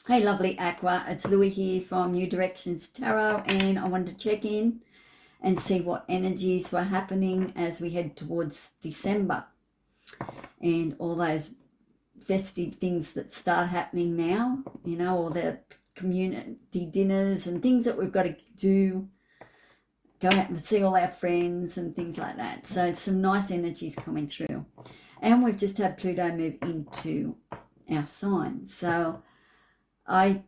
Hey, lovely Aqua. It's Louie here from New Directions Tarot, and I wanted to check in and see what energies were happening as we head towards December and all those festive things that start happening now, you know, all the community dinners and things that we've got to do, go out and see all our friends and things like that. So some nice energies coming through. And we've just had Pluto move into our sign. So I've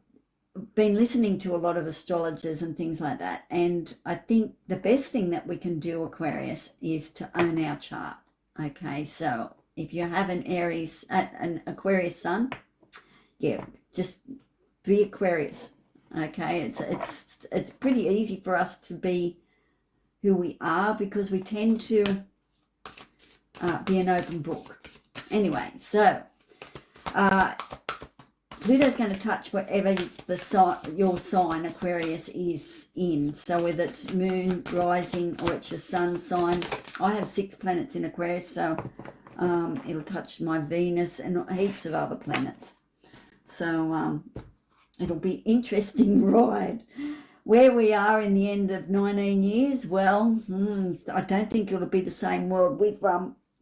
been listening to a lot of astrologers and things like that, and I think the best thing that we can do, Aquarius, is to own our chart. Okay, so if you have an Aquarius sun, yeah, just be Aquarius. Okay, it's pretty easy for us to be who we are because we tend to be an open book. Anyway, so Pluto's going to touch wherever your sign, Aquarius, is in. So whether it's moon, rising, or it's your sun sign. I have 6 planets in Aquarius, so it'll touch my Venus and heaps of other planets. So it'll be interesting ride. Where we are in the end of 19 years, well, I don't think it'll be the same world we've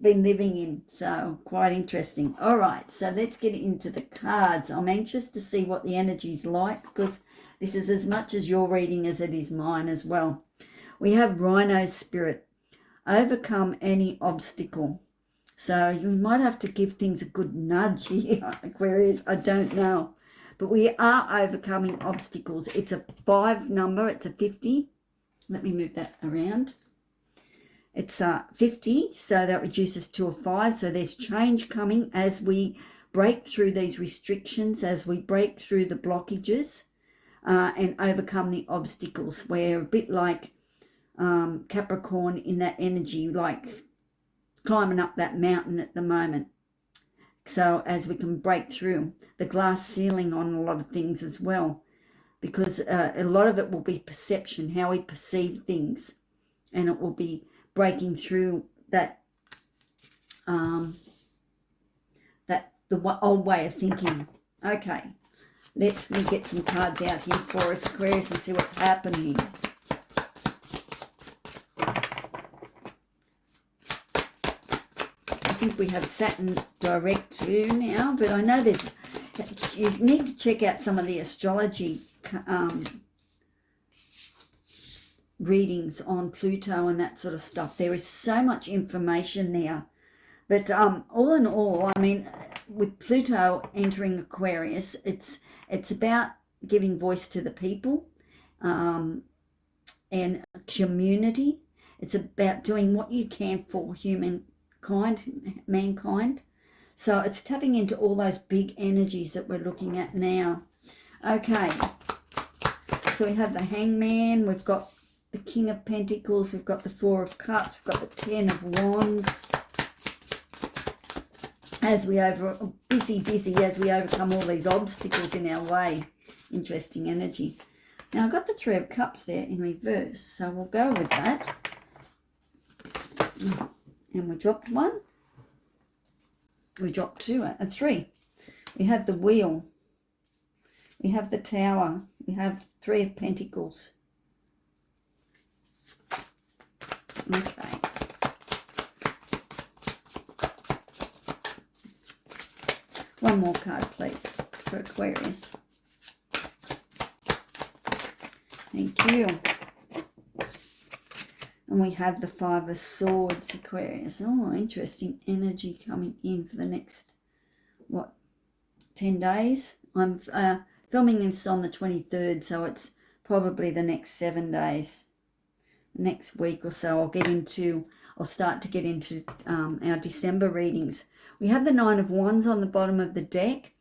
been living in, so quite interesting. All right, so let's get into the cards. I'm anxious to see what the energy's like because this is as much as your reading as it is mine as well. We have Rhino Spirit. Overcome any obstacle. So you might have to give things a good nudge here, Aquarius. I don't know. But we are overcoming obstacles. It's a 5 number. It's a 50. Let me move that around. It's 50, so that reduces to a 5. So there's change coming as we break through these restrictions, as we break through the blockages and overcome the obstacles. We're a bit like Capricorn in that energy, like climbing up that mountain at the moment. So as we can break through the glass ceiling on a lot of things as well, because a lot of it will be perception, how we perceive things, and it will be breaking through that the old way of thinking. Okay, let me get some cards out here for us, Aquarius, and see what's happening. I think we have Saturn direct too now, but I know you need to check out some of the astrology readings on Pluto and that sort of stuff. There is so much information there. But all in all, I mean, with Pluto entering Aquarius, it's about giving voice to the people and community. It's about doing what you can for mankind. So it's tapping into all those big energies that we're looking at now. Okay, so we have the Hangman, we've got the King of Pentacles, we've got the Four of Cups, we've got the Ten of Wands. As we busy as we overcome all these obstacles in our way. Interesting energy. Now I've got the Three of Cups there in reverse, so we'll go with that. And we dropped 1. We dropped 2 and 3. We have the Wheel. We have the Tower. We have 3 of Pentacles. Okay. One more card, please, for Aquarius. Thank you. And we have the Five of Swords, Aquarius. Oh, interesting energy coming in for the next, 10 days? I'm filming this on the 23rd, so it's probably the next 7 days. Next week or so, I'll start to get into our December readings. We have the Nine of Wands on the bottom of the deck.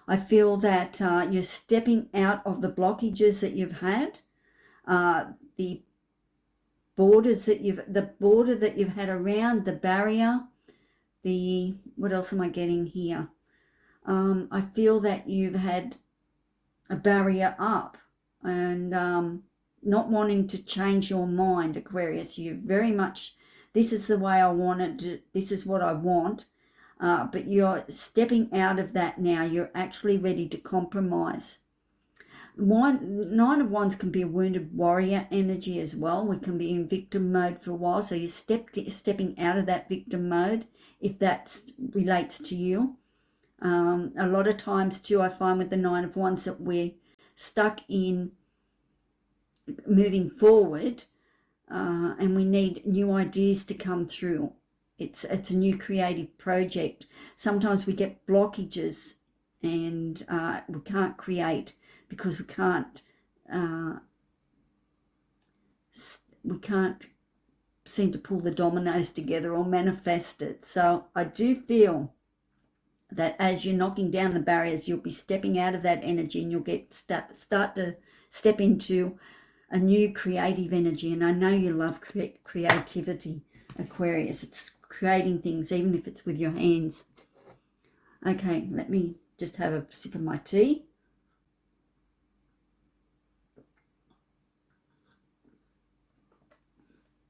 I feel that you're stepping out of the blockages that you've had, the border that you've had around, the barrier, what else am I getting here? I feel that you've had a barrier up and not wanting to change your mind, Aquarius. You very much, this is the way I want it, this is what I want. but you're stepping out of that now. You're actually ready to compromise. Nine of Wands can be a wounded warrior energy as well. We can be in victim mode for a while, so you're stepping out of that victim mode if that relates to you. A lot of times too, I find with the Nine of Wands that we're stuck in moving forward, and we need new ideas to come through. It's a new creative project. Sometimes we get blockages and we can't create because we can't seem to pull the dominoes together or manifest it. So I do feel that as you're knocking down the barriers, you'll be stepping out of that energy and you'll start to step into a new creative energy. And I know you love creativity, Aquarius. It's creating things, even if it's with your hands. Okay, let me just have a sip of my tea.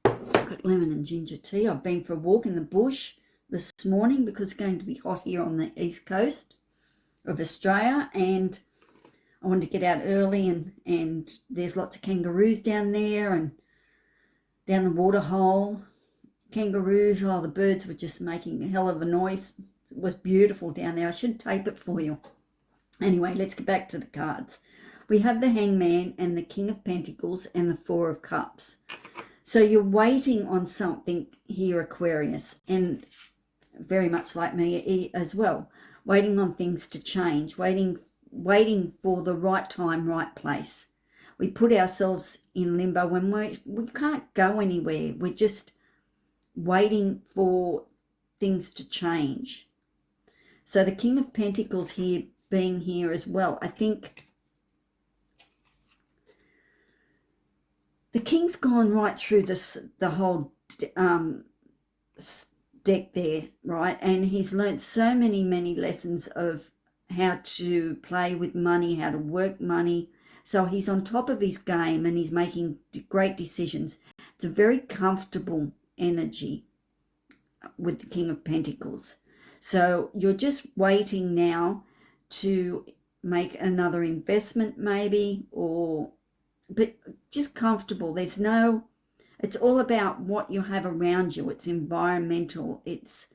I've got lemon and ginger tea. I've been for a walk in the bush this morning because it's going to be hot here on the east coast of Australia, and I wanted to get out early, and there's lots of kangaroos down there and down the water hole. Kangaroos, oh, the birds were just making a hell of a noise. It was beautiful down there. I should tape it for you. Anyway, let's get back to the cards. We have the Hangman and the King of Pentacles and the Four of Cups. So you're waiting on something here, Aquarius, and very much like me as well, waiting on things to change, waiting for the right time, right place. We put ourselves in limbo when we can't go anywhere. We're just waiting for things to change. So the King of Pentacles here being here as well, I think the King's gone right through the whole deck there, right? And he's learnt so many lessons of how to play with money, how to work money. So he's on top of his game and he's making great decisions. It's a very comfortable energy with the King of Pentacles. So you're just waiting now to make another investment maybe, but just comfortable. It's all about what you have around you. It's environmental. It's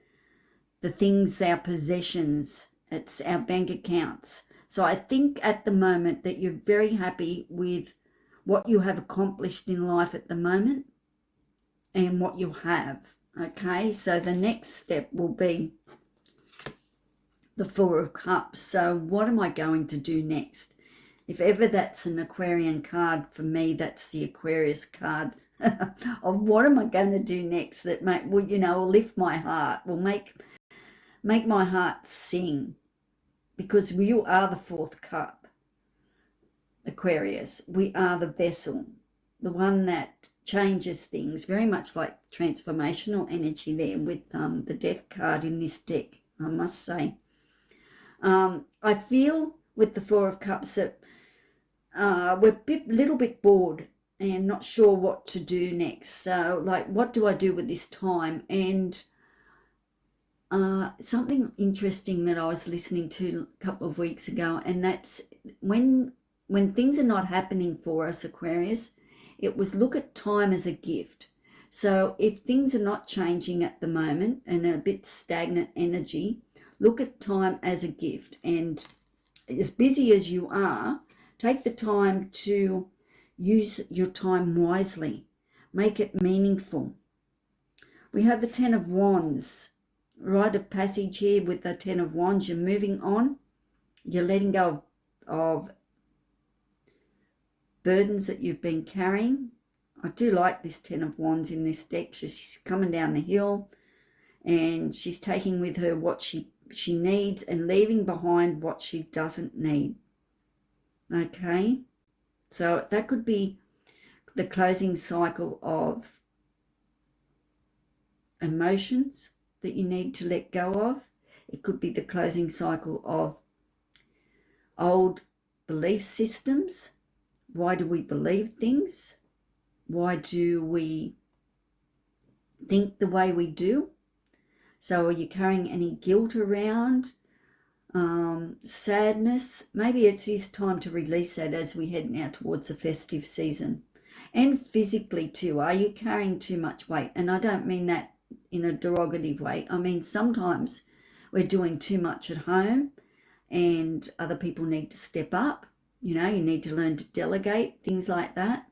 the things, our possessions. It's our bank accounts. So I think at the moment that you're very happy with what you have accomplished in life at the moment and what you have. Okay, so the next step will be the Four of Cups. So what am I going to do next? If ever that's an Aquarian card, for me, that's the Aquarius card of what am I going to do next that will lift my heart, will make my heart sing, because you are the fourth cup, Aquarius. We are the vessel, the one that changes things, very much like transformational energy there with the Death card in this deck, I must say. I feel with the Four of Cups that we're a little bit bored and not sure what to do next. So, like, what do I do with this time? And something interesting that I was listening to a couple of weeks ago, and that's when things are not happening for us, Aquarius, it was look at time as a gift. So if things are not changing at the moment and a bit stagnant energy, look at time as a gift. And as busy as you are, take the time to use your time wisely. Make it meaningful. We have the Ten of Wands, rite of passage here with the Ten of Wands. You're moving on. You're letting go of burdens that you've been carrying. I do like this Ten of Wands in this deck. She's coming down the hill and she's taking with her what she needs and leaving behind what she doesn't need. Okay, so that could be the closing cycle of emotions that you need to let go of. It could be the closing cycle of old belief systems. Why do we believe things? Why do we think the way we do? So are you carrying any guilt around? Sadness? Maybe it is time to release that as we head now towards the festive season. And physically too, are you carrying too much weight? And I don't mean that in a derogative way. I mean sometimes we're doing too much at home and other people need to step up. You know, you need to learn to delegate, things like that.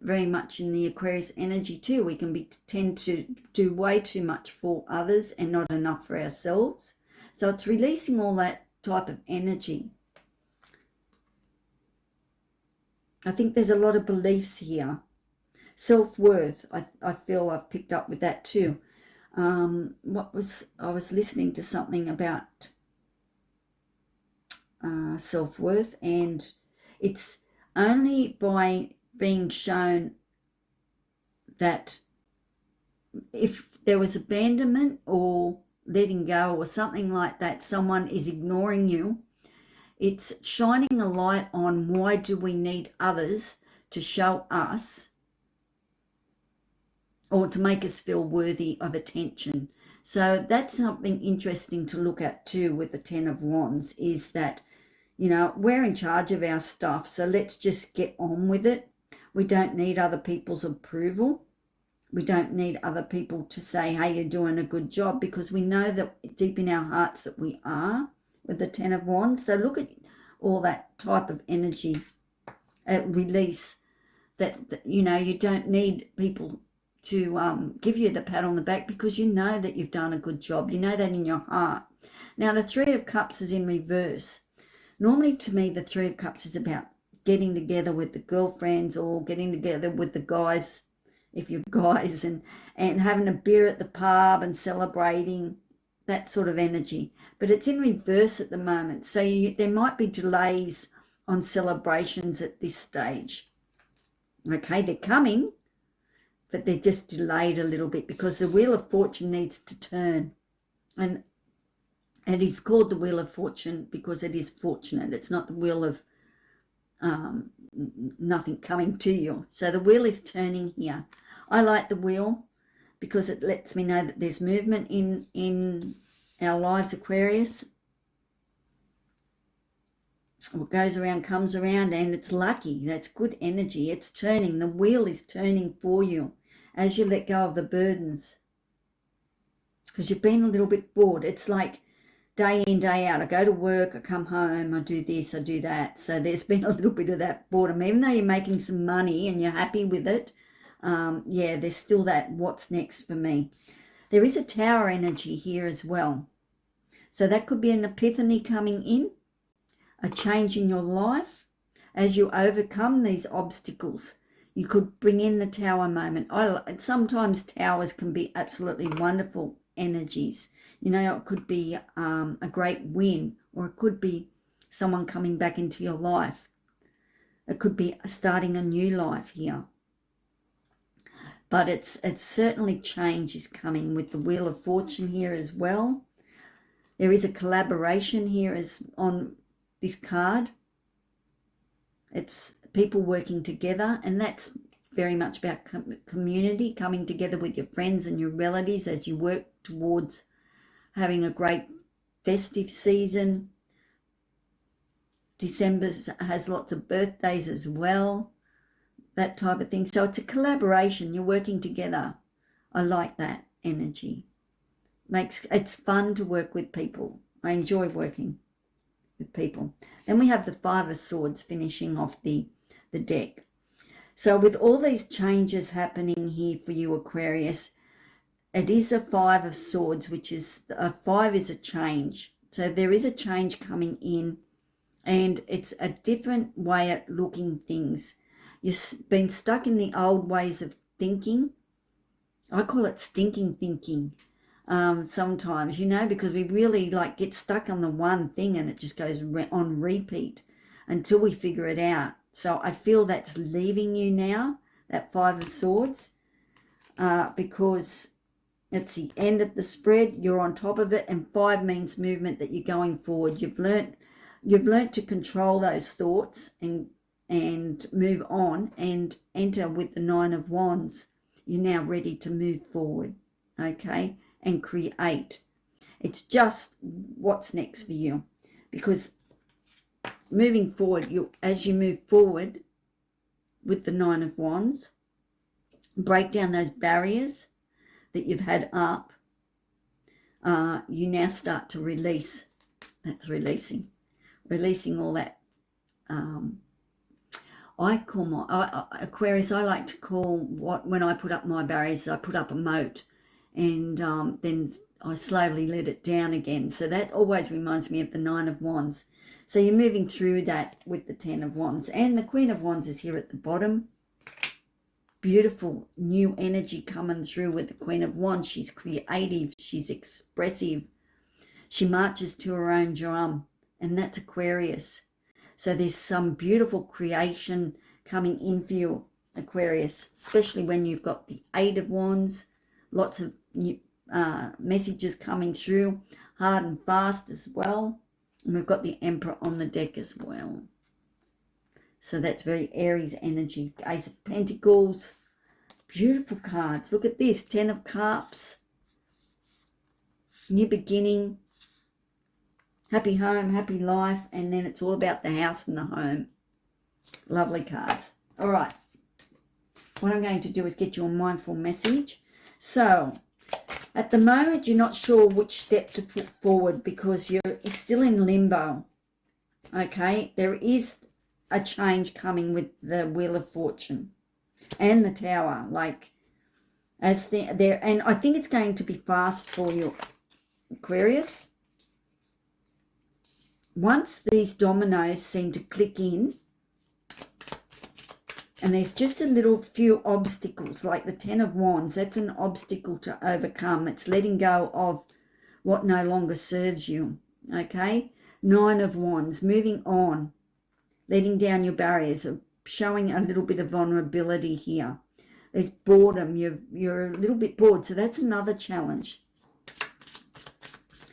Very much in the Aquarius energy too. We can tend to do way too much for others and not enough for ourselves. So it's releasing all that type of energy. I think there's a lot of beliefs here. Self-worth, I feel I've picked up with that too. I was listening to something about self-worth, and it's only by being shown that if there was abandonment or letting go or something like that, someone is ignoring you, it's shining a light on why do we need others to show us or to make us feel worthy of attention. So that's something interesting to look at too with the Ten of Wands, is that, you know, we're in charge of our stuff, so let's just get on with it. We don't need other people's approval. We don't need other people to say, hey, you're doing a good job, because we know that deep in our hearts that we are with the Ten of Wands. So look at all that type of energy release that, you know, you don't need people to give you the pat on the back, because you know that you've done a good job. You know that in your heart. Now, the Three of Cups is in reverse. Normally, to me, the Three of Cups is about getting together with the girlfriends or getting together with the guys, if you're guys, and having a beer at the pub and celebrating, that sort of energy. But it's in reverse at the moment. So there might be delays on celebrations at this stage. Okay, they're coming, but they're just delayed a little bit because the Wheel of Fortune needs to turn. And it is called the Wheel of Fortune because it is fortunate. It's not the wheel of nothing coming to you. So the wheel is turning here. I like the wheel because it lets me know that there's movement in our lives, Aquarius. What goes around comes around, and it's lucky. That's good energy. It's turning. The wheel is turning for you as you let go of the burdens, because you've been a little bit bored. It's like day in, day out. I go to work, I come home, I do this, I do that. So there's been a little bit of that boredom. Even though you're making some money and you're happy with it, yeah, there's still that what's next for me. There is a Tower energy here as well. So that could be an epiphany coming in, a change in your life as you overcome these obstacles. You could bring in the Tower moment. Sometimes towers can be absolutely wonderful energies. You know, it could be a great win, or it could be someone coming back into your life. It could be starting a new life here. But it's certainly change is coming with the Wheel of Fortune here as well. There is a collaboration here as on this card. It's people working together, and that's very much about community, coming together with your friends and your relatives as you work towards having a great festive season. December has lots of birthdays as well, that type of thing. So it's a collaboration. You're working together. I like that energy. It's fun to work with people. I enjoy working with people. Then we have the Five of Swords finishing off the deck. So with all these changes happening here for you, Aquarius, it is a Five of Swords, which is a 5 is a change. So there is a change coming in, and it's a different way at looking things. You've been stuck in the old ways of thinking. I call it stinking thinking sometimes, you know, because we really like get stuck on the one thing and it just goes on repeat until we figure it out. So I feel that's leaving you now, that Five of Swords, because it's the end of the spread. You're on top of it, and 5 means movement, that you're going forward. You've learnt to control those thoughts and move on and enter with the Nine of Wands. You're now ready to move forward, okay? and create. It's just what's next for you, because moving forward, as you move forward with the Nine of Wands, break down those barriers that you've had up. You now start to release. That's releasing all that. I call my Aquarius, I like to call when I put up my barriers, I put up a moat, and then I slowly let it down again. So that always reminds me of the Nine of Wands. So you're moving through that with the Ten of Wands, and the Queen of Wands is here at the bottom. Beautiful new energy coming through with the Queen of Wands. She's creative, she's expressive, she marches to her own drum, and that's Aquarius. So there's some beautiful creation coming in for you, Aquarius, especially when you've got the Eight of Wands, lots of new, messages coming through, hard and fast as well. And we've got the Emperor on the deck as well. So that's very Aries energy. Ace of Pentacles, beautiful cards. Look at this, 10 of Cups, new beginning, happy home, happy life, and then it's all about the house and the home. Lovely cards. All right. What I'm going to do is get you a mindful message. So, at the moment, you're not sure which step to put forward because you're still in limbo. Okay? There is a change coming with the Wheel of Fortune and the Tower. And I think it's going to be fast for you, Aquarius. Once these dominoes seem to click in, and there's just a little few obstacles, like the Ten of Wands, that's an obstacle to overcome. It's letting go of what no longer serves you, okay? Nine of Wands, moving on, letting down your barriers, showing a little bit of vulnerability here. There's boredom, you're a little bit bored, so that's another challenge.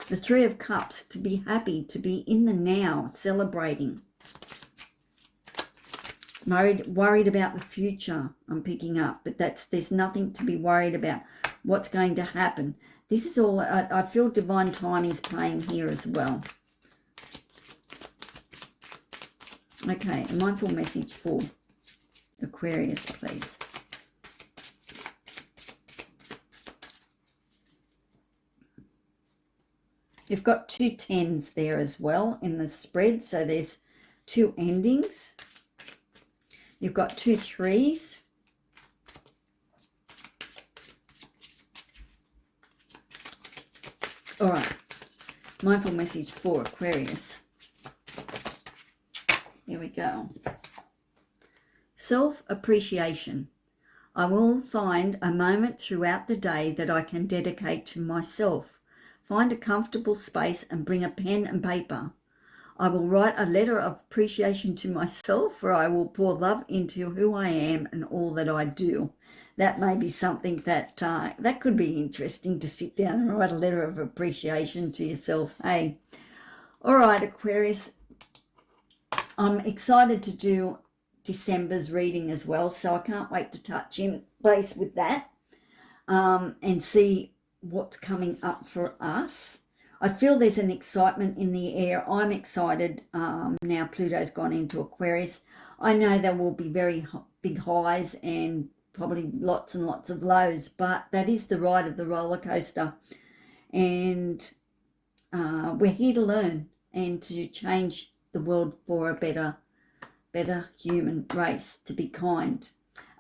The Three of Cups, to be happy, to be in the now, celebrating. Worried about the future, I'm picking up, but there's nothing to be worried about. What's going to happen? This is all, I feel divine timing's playing here as well. Okay, a mindful message for Aquarius, please. You've got two tens there as well in the spread, so there's two endings. You've got two threes. All right, mindful message for Aquarius. Here we go. Self-appreciation. I will find a moment throughout the day that I can dedicate to myself. Find a comfortable space and bring a pen and paper. I will write a letter of appreciation to myself, for I will pour love into who I am and all that I do. That may be something that could be interesting, to sit down and write a letter of appreciation to yourself. Hey, all right, Aquarius. I'm excited to do December's reading as well, so I can't wait to touch in base with that and see what's coming up for us. I feel there's an excitement in the air. I'm excited now Pluto's gone into Aquarius. I know there will be very big highs and probably lots and lots of lows, but that is the ride of the roller coaster. And we're here to learn and to change the world for a better human race, to be kind.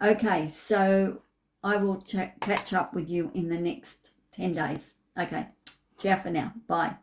Okay, so I will catch up with you in the next 10 days. Okay, ciao for now. Bye.